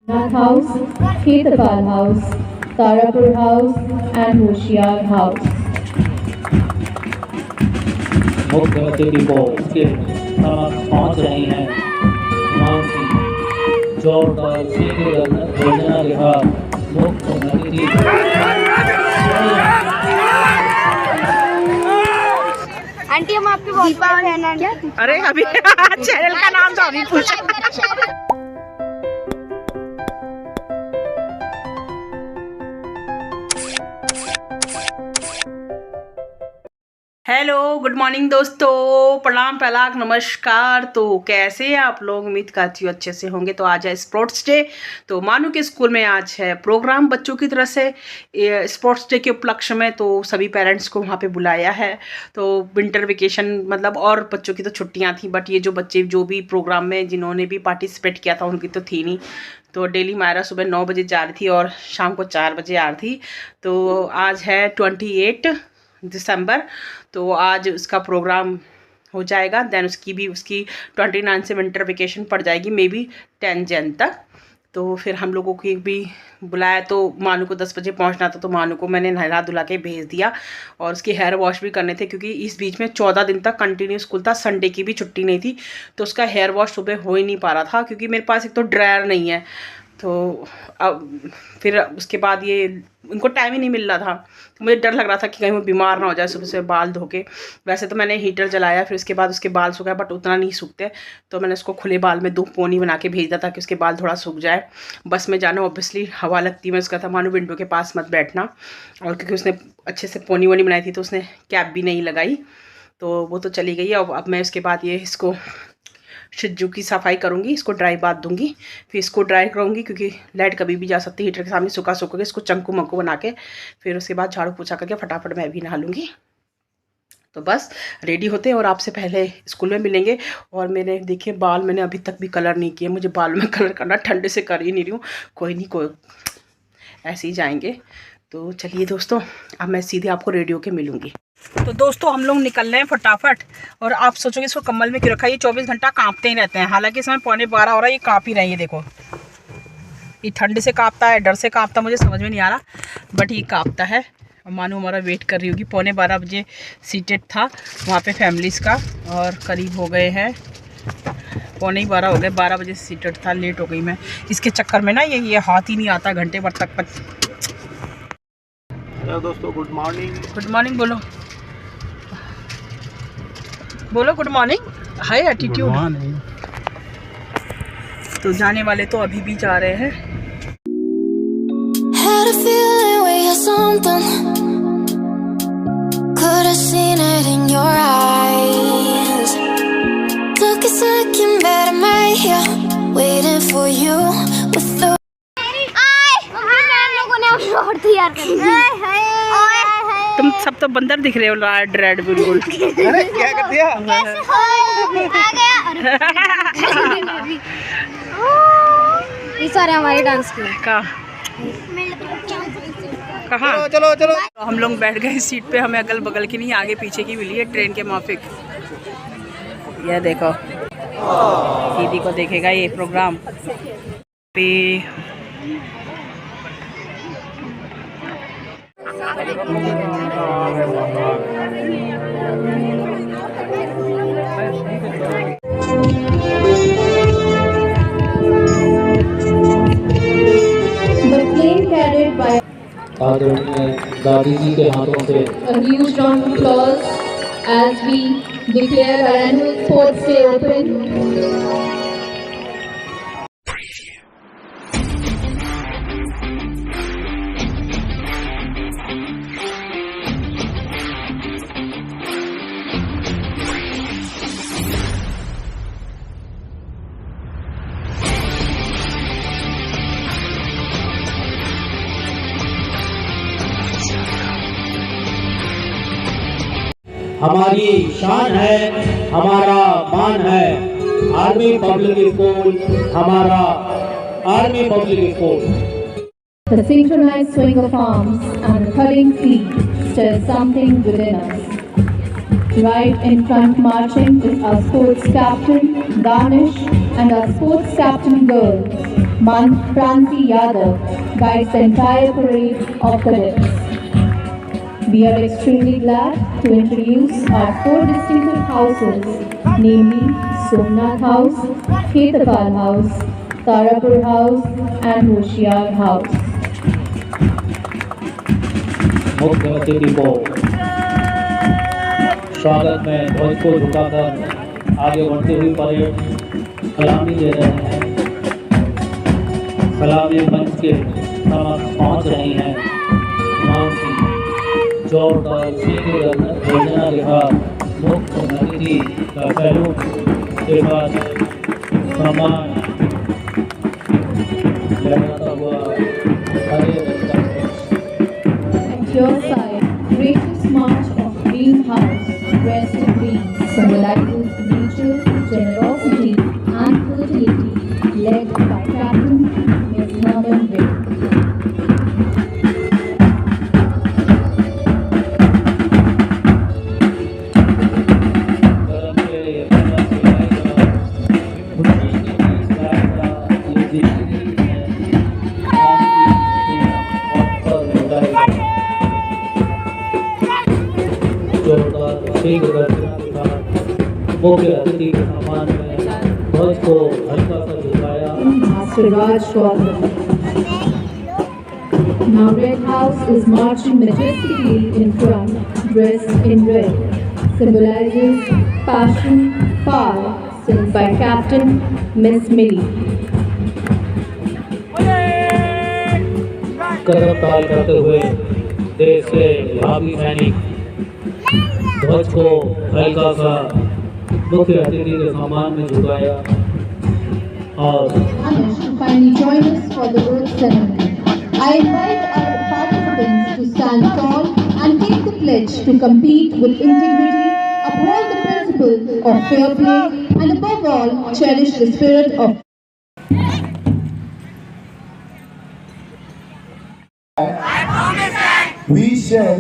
Nath House, Khetapal House, Tarapur House and Hoshiar House. मुख्य अतिथि को उसके समक्ष पहुंच रही हैं नाम की जोरदार सीधी गर्जना के बाद मुख्य अतिथि आंटी हम आपके बहुत बड़े फैन हैं। अरे अभी चैनल का नाम तो अभी पूछा। हेलो गुड मॉर्निंग दोस्तों, प्रणाम पहलाक नमस्कार। तो कैसे हैं आप लोग? उम्मीद करती हूँ अच्छे से होंगे। तो आज है स्पोर्ट्स डे। तो मानू के स्कूल में आज है प्रोग्राम बच्चों की तरफ से स्पोर्ट्स डे के उपलक्ष्य में। तो सभी पेरेंट्स को वहाँ पे बुलाया है। तो विंटर वेकेशन मतलब और बच्चों की तो छुट्टियाँ थी, बट ये जो बच्चे जो भी प्रोग्राम में जिन्होंने भी पार्टिसिपेट किया था उनकी तो थी नहीं। तो डेली मायरा सुबह 9 बजे जा रही थी और शाम को 4 बजे आ रही थी। तो आज है 28 दिसंबर। तो आज उसका प्रोग्राम हो जाएगा। देन उसकी 29 से विंटर वेकेशन पड़ जाएगी, मे बी 10 जन तक। तो फिर हम लोगों की भी बुलाया। तो मानू को 10 बजे पहुंचना था, तो मानू को मैंने नहला धुला के भेज दिया और उसके हेयर वॉश भी करने थे, क्योंकि इस बीच में 14 दिन तक कंटिन्यू स्कूल था, संडे की भी छुट्टी नहीं थी। तो उसका हेयर वॉश सुबह हो ही नहीं पा रहा था, क्योंकि मेरे पास एक तो ड्रायर नहीं है। तो अब फिर उसके बाद ये उनको टाइम ही नहीं मिल रहा था। तो मुझे डर लग रहा था कि कहीं वो बीमार ना हो जाए सुबह से बाल धो के। वैसे तो मैंने हीटर जलाया, फिर उसके बाद उसके बाल सूखा, बट उतना नहीं सूखते। तो मैंने उसको खुले बाल में 2 पोनी बना के भेज दिया ताकि उसके बाल थोड़ा सूख जाए। बस में जाना ऑब्वियसली हवा लगती है। मैं उसका था मानो विंडो के पास मत बैठना, और क्योंकि उसने अच्छे से पोनी वोनी बनाई थी तो उसने कैप भी नहीं लगाई। तो वो तो चली गई। अब मैं उसके बाद ये इसको शिज्जू की सफाई करूँगी, इसको ड्राई बात दूंगी, फिर इसको ड्राई करूँगी, क्योंकि लाइट कभी भी जा सकती है। हीटर के सामने सूखा के इसको चंकू मंकू बना के फिर उसके बाद झाड़ू पोछा करके फटाफट मैं भी नहा लूँगी। तो बस रेडी होते हैं और आपसे पहले स्कूल में मिलेंगे। और मैंने देखिए बाल मैंने अभी तक भी कलर नहीं किए। मुझे बाल में कलर करना ठंडे से कर ही नहीं रही हूँ। कोई नहीं, कोई ऐसे ही जाएंगे। तो चलिए दोस्तों, अब मैं सीधे आपको रेडियो के मिलूँगी। तो दोस्तों हम लोग निकल रहे हैं फटाफट। और आप सोचोगे इसको कम्बल में क्यों रखा है? ये 24 घंटा कांपते ही रहते हैं। हालांकि इसमें 11:15 हो रहा है, ये काँप ही रही है। देखो ये ठंड से काँपता है, डर से काँपता, मुझे समझ में नहीं आ रहा, बट ये काँपता है। और मानो हमारा वेट कर रही होगी। 11:15 बजे सीटेड था वहाँ पे फैमिलीज़ का, और करीब हो गए हैं 11:15 हो गए। 12 बजे सीटेड था, लेट हो गई मैं इसके चक्कर में ना। ये हाथ ही नहीं आता घंटे भर तक। हेलो दोस्तों, गुड मॉर्निंग। गुड मॉर्निंग बोलो, बोलो गुड मॉर्निंग। हाय एटीट्यूड। तो जाने वाले तो अभी भी जा रहे हैं। Had a feeling we had something. Could have seen it in your eyes. Took a second, but I'm right here, waiting for you with the. तुम सब तो बंदर दिख रहे हो, रेड बिल्कुल। अरे क्या कर दिया? ये सारे हमारे डांस के कहाँ? चलो चलो। तो हम लोग बैठ गए सीट पे। हमें अगल बगल की नहीं, आगे पीछे की मिली है ट्रेन के माफिक। ये देखो दीदी को देखेगा ये प्रोग्राम पे। दादी जी के हाथों से A huge round of applause as we declare our annual sports day open. हमारी शान है, हमारा मान है। आर्मी पब्लिक स्कूल हमारा army public school. The synchronized swing of arms and the thudding feet still something within us. Right in front marching is our sports captain, Danish, and our sports captain girls, Pranti Yadav guides the entire parade of cadets. We are extremely glad to introduce our 4 distinctive houses, namely Somnath House, Khetapal House, Tarapur House and Hoshiar House. मुख्य अतिथि को स्वागत में ध्वज को झुकाकर आगे बढ़ती हुई परेड सलामी दे रहे हैं। सलामी मंच के समक्ष पहुंच रही हैं मानसी जोरदार योजना के बाद मुख्य अतिथि का सैल्यूट के बाद सम्मान लहराता हुआ At your side, gracious march of Green House, dressed in green, symbolizes nature, generosity and fertility, led by Captain Miss Herman Wick. मुख्य अतिथि के सम्मान में ध्वज को हल्का सा झुकाया। Master Raj Chaudhary. Now Red House is marching majestically in front, dressed in red, symbolizes passion, power, sung by Captain Miss Millie. कदम ताल करते हुए देश के भावी सैनिक ध्वज को हल्का सा मुख्य अतिथि के सम्मान में झुकाया और To finally join us for the oath ceremony. I invite our participants to stand tall and take the pledge to compete with integrity, uphold the principle of fair play, and above all, cherish the spirit of We shall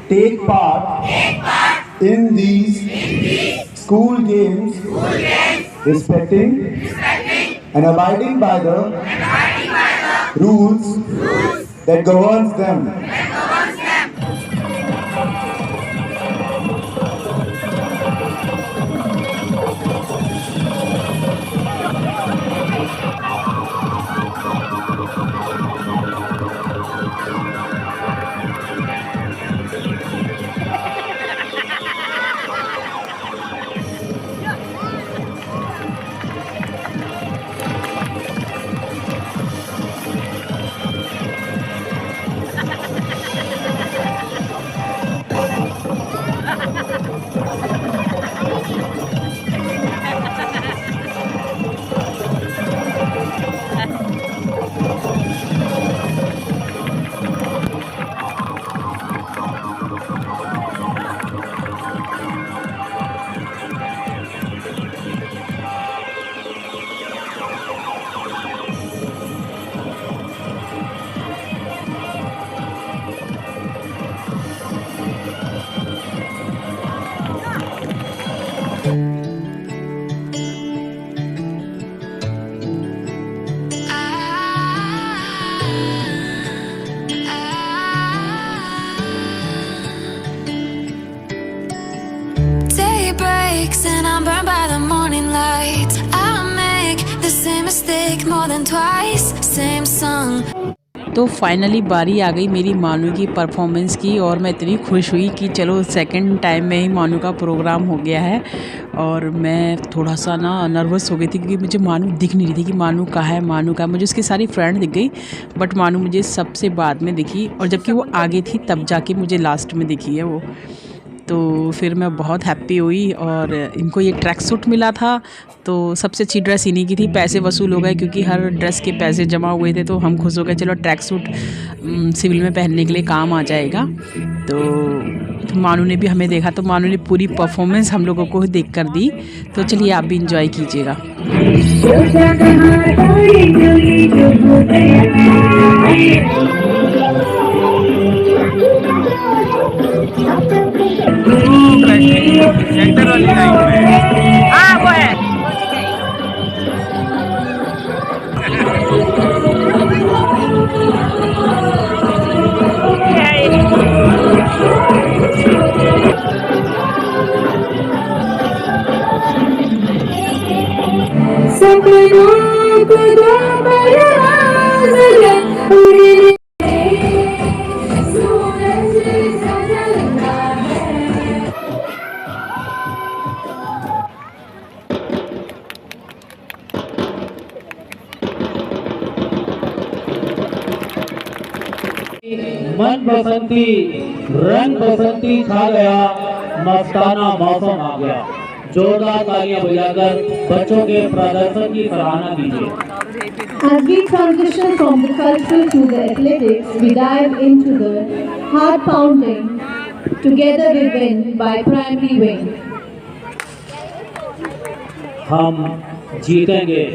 take part in these school games, respecting and abiding by the rules that governs them. Day breaks and I'm burned by the morning light. I make the same mistake more than twice. Same song. तो finally बारी आ गई मेरी मानू की performance की और मैं इतनी खुश हुई कि चलो सेकंड टाइम में ही मानू का प्रोग्राम हो गया है। और मैं थोड़ा सा ना नर्वस हो गई थी क्योंकि मुझे मानू दिख नहीं रही थी कि मानू कहाँ है, मानू कहाँ है। मुझे उसकी सारी फ्रेंड दिख गई बट मानू मुझे सबसे बाद में दिखी और जबकि वो आगे थी तब जाके मुझे लास्ट में दिखी है वो। तो फिर मैं बहुत हैप्पी हुई और इनको ये ट्रैक सूट मिला था तो सबसे अच्छी ड्रेस इन्हीं की थी। पैसे वसूल हो गए क्योंकि हर ड्रेस के पैसे जमा हुए थे तो हम खुश हो गए, चलो ट्रैक सूट सिविल में पहनने के लिए काम आ जाएगा। तो मानू ने भी हमें देखा तो मानू ने पूरी परफॉर्मेंस हम लोगों को देख कर दी। तो चलिए आप भी इंजॉय कीजिएगा। सेंटर वाली लाइन में वो है मन बसंती रंग बसंती छा गया, मस्ताना मौसम आ गया। जोरदार तालियां बजाकर बच्चों के प्रदर्शन की सराहना कीजिए। As we transition from the cultural to the athletics, we dive into the heart-pounding "Together We Win" by Primary Wing. हम जीतेंगे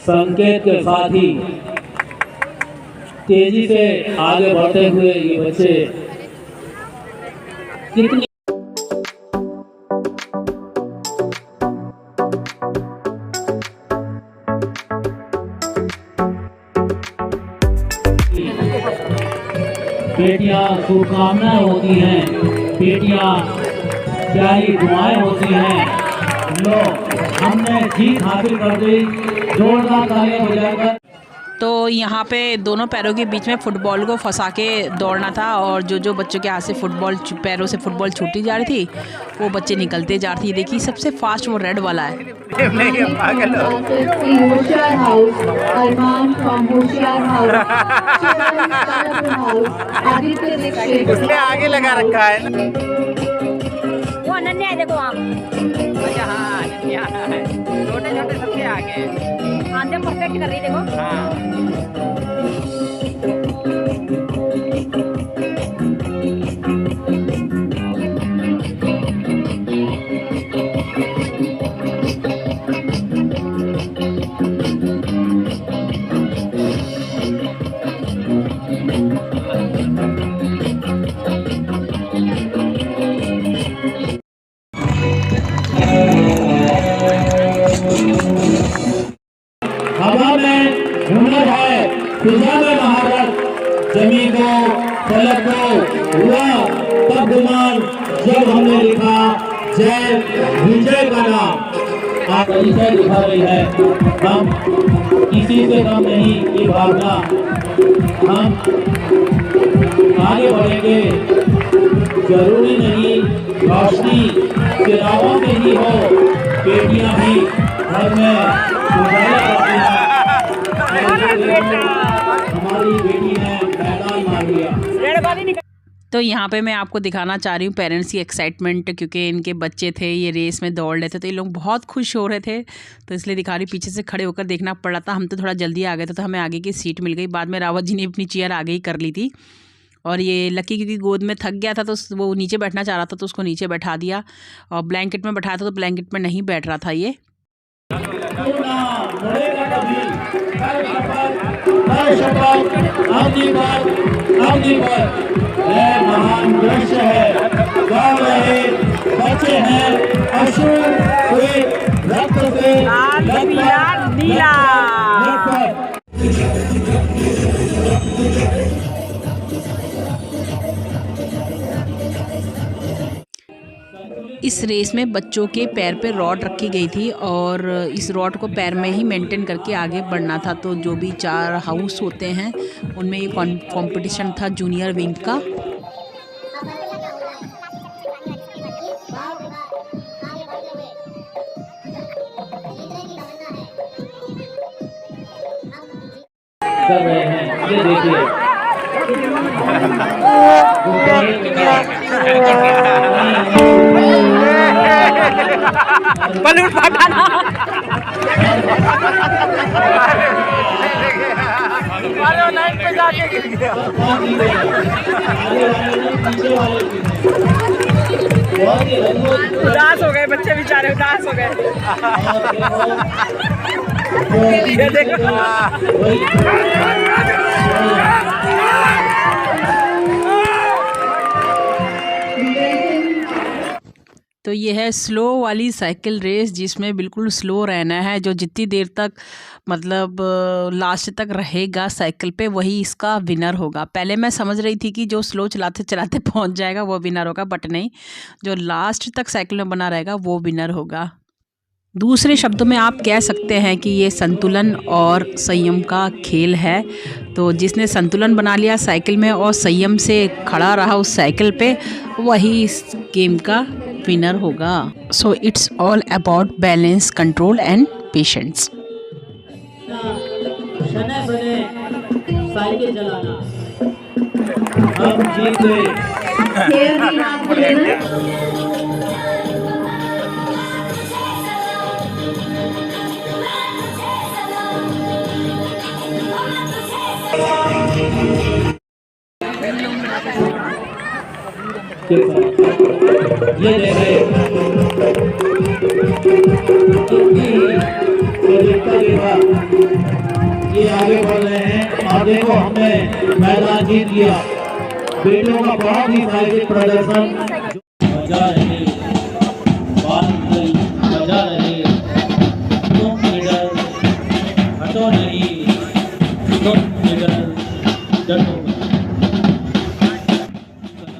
संकेत के साथ ही तेजी से आगे बढ़ते हुए ये बच्चे कितनी बेटियां शुभकामनाएं होती हैं, बेटियां प्यारी दुआएं होती हैं। लो हमने जीत हासिल कर दी, जोरदार तालियां बजाकर। तो यहाँ पे दोनों पैरों के बीच में फुटबॉल को फंसा के दौड़ना था और जो बच्चों के हाथ से पैरों से फुटबॉल छूटी जा रही थी वो बच्चे निकलते जा रही थी। देखिए सबसे फास्ट वो रेड वाला है। उसने आगे लगा रखा है। वो अनन्या है, देखो आप। हाँ अनन्या है, छोटे छोटे सबसे आगे। आंधे परफेक्ट कर रही, देखो। हाँ हवा में हुनर है, फिजा में महारत, जमी को फलक को हुआ तब गुमान जब हमने लिखा जय विजय का नाम। आप परिचय दिखा रही है, हम किसी से कम नहीं ये भावना, हम आगे बढ़ेंगे। जरूरी नहीं रोशनी चिरागों में ही हो, बेटियां भी घर में उजाला करती हैं। हमारी बेटी ने मैदान मार दिया। तो यहाँ पे मैं आपको दिखाना चाह रही हूँ पेरेंट्स की एक्साइटमेंट, क्योंकि इनके बच्चे थे ये रेस में दौड़ रहे थे तो ये लोग बहुत खुश हो रहे थे, तो इसलिए दिखा रही। पीछे से खड़े होकर देखना पड़ रहा था। हम तो थोड़ा जल्दी आ गए थे तो हमें आगे की सीट मिल गई। बाद में रावत जी ने अपनी चेयर आगे ही कर ली थी और ये लकी क्योंकि गोद में थक गया था तो वो नीचे बैठना चाह रहा था तो उसको नीचे बैठा दिया और ब्लैंकेट में बैठाया था तो ब्लैंकेट में नहीं बैठ रहा था ये। महान दृश्य है, गा रहे बच्चे हैं अश्रु से रक्त से नीला। इस रेस में बच्चों के पैर पे रॉड रखी गई थी और इस रॉड को पैर में ही मेंटेन करके आगे बढ़ना था। तो जो भी 4 हाउस होते हैं उनमें ये कंपटीशन था जूनियर विंग का। कर रहे हैं ये देखिए बलून फटाना। लाइन पे जाके गिर गया। उदास हो गए बच्चे बेचारे, उदास हो गए। ये देखो तो ये है स्लो वाली साइकिल रेस जिसमें बिल्कुल स्लो रहना है। जो जितनी देर तक मतलब लास्ट तक रहेगा साइकिल पे वही इसका विनर होगा। पहले मैं समझ रही थी कि जो स्लो चलाते चलाते पहुंच जाएगा वो विनर होगा, बट नहीं, जो लास्ट तक साइकिल में बना रहेगा वो विनर होगा। दूसरे शब्दों में आप कह सकते हैं कि ये संतुलन और संयम का खेल है। तो जिसने संतुलन बना लिया साइकिल में और संयम से खड़ा रहा उस साइकिल पे, वही इस गेम का विनर होगा। So it's all about balance, control and patience. शने बने साइकिल चलाना, हम जीत गए। ये देखे ये आगे बढ़ रहे हैं और देखो हमने मैदान जीत लिया। बेटियों का बहुत ही साइकिल प्रदर्शन बजा रहे, बजा रहे, तुम निडर हटो नहीं, तुम निडर डटो।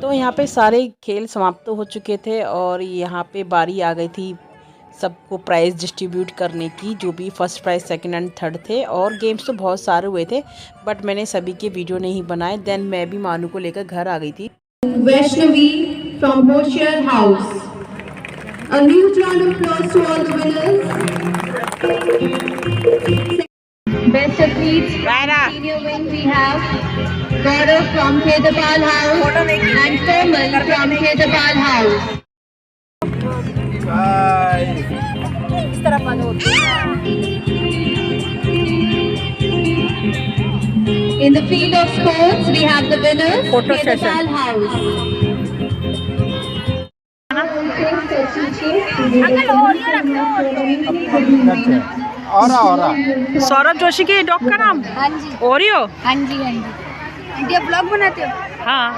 तो यहाँ पे सारे खेल समाप्त हो चुके थे और यहाँ पे बारी आ गई थी सबको प्राइज़ डिस्ट्रीब्यूट करने की, जो भी first prize, second and third थे। और गेम्स तो बहुत सारे हुए थे बट मैंने सभी के वीडियो नहीं बनाए। देन मैं भी मानू को लेकर घर आ गई थी। Vaishnavi from Hoshiar House. A huge round of applause to all the winners. Best athletes from senior wing we have Gaurav from Khetapal House and Komal from Khetapal House. In the field of sports, we have the winners, Khetapal House. Saurabh Joshi के dog का नाम? हाँ जी, Oreo. हाँ जी, हाँ जी। Aunty आप blog बनाते हो? हाँ।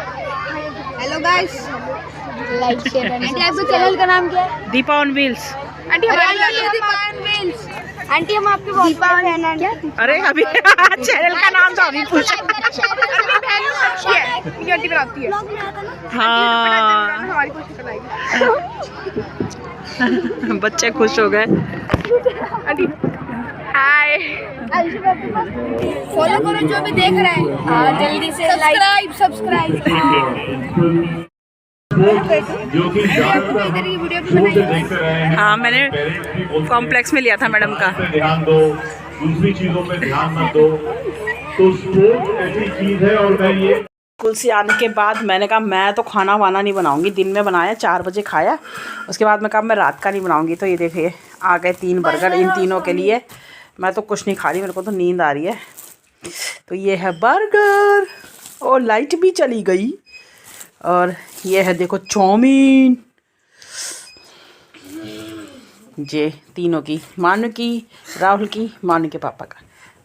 Hello guys, like share. Aunty आपके चैनल का नाम क्या है? Deepa on wheels. आंटी हमारा दीपा ऑन व्हील्स। आंटी हम आपके बहुत बड़े फैन हैं। क्या? अरे अभी चैनल का नाम तो अभी पूछा। आंटी बनाती है। हाँ, हमारी कोशिश चलाएगी। बच्चे खुश हो गए। आंटी हाय, फॉलो करो जो भी देख रहे हैं, जल्दी से लाइक सब्सक्राइब। जो कि ज़्यादातर शुरू से देखते रहे हैं। हाँ, मैंने कॉम्प्लेक्स में लिया था मैडम का। ध्यान दो, दूसरी चीजों पे ध्यान मत दो। तो स्पोर्ट ऐसी चीज है। और मैं ये स्कूल से आने के बाद मैंने कहा मैं तो खाना वाना नहीं बनाऊंगी। दिन में बनाया, 4 बजे खाया, उसके बाद मैं कहा मैं रात का नहीं बनाऊंगी। तो ये देखिए आ गए 3 बर्गर इन तीनों के लिए। मैं तो कुछ नहीं खा रही, मेरे को तो नींद आ रही है। तो ये है बर्गर और लाइट भी चली गई। और ये है देखो चाउमीन, ये तीनों की, मानू की, राहुल की, मानू के पापा का,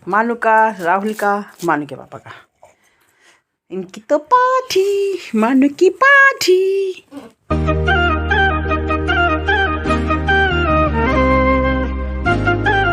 मानू का, राहुल का, मानू के पापा का। इनकी तो पार्टी, मानू की पार्टी।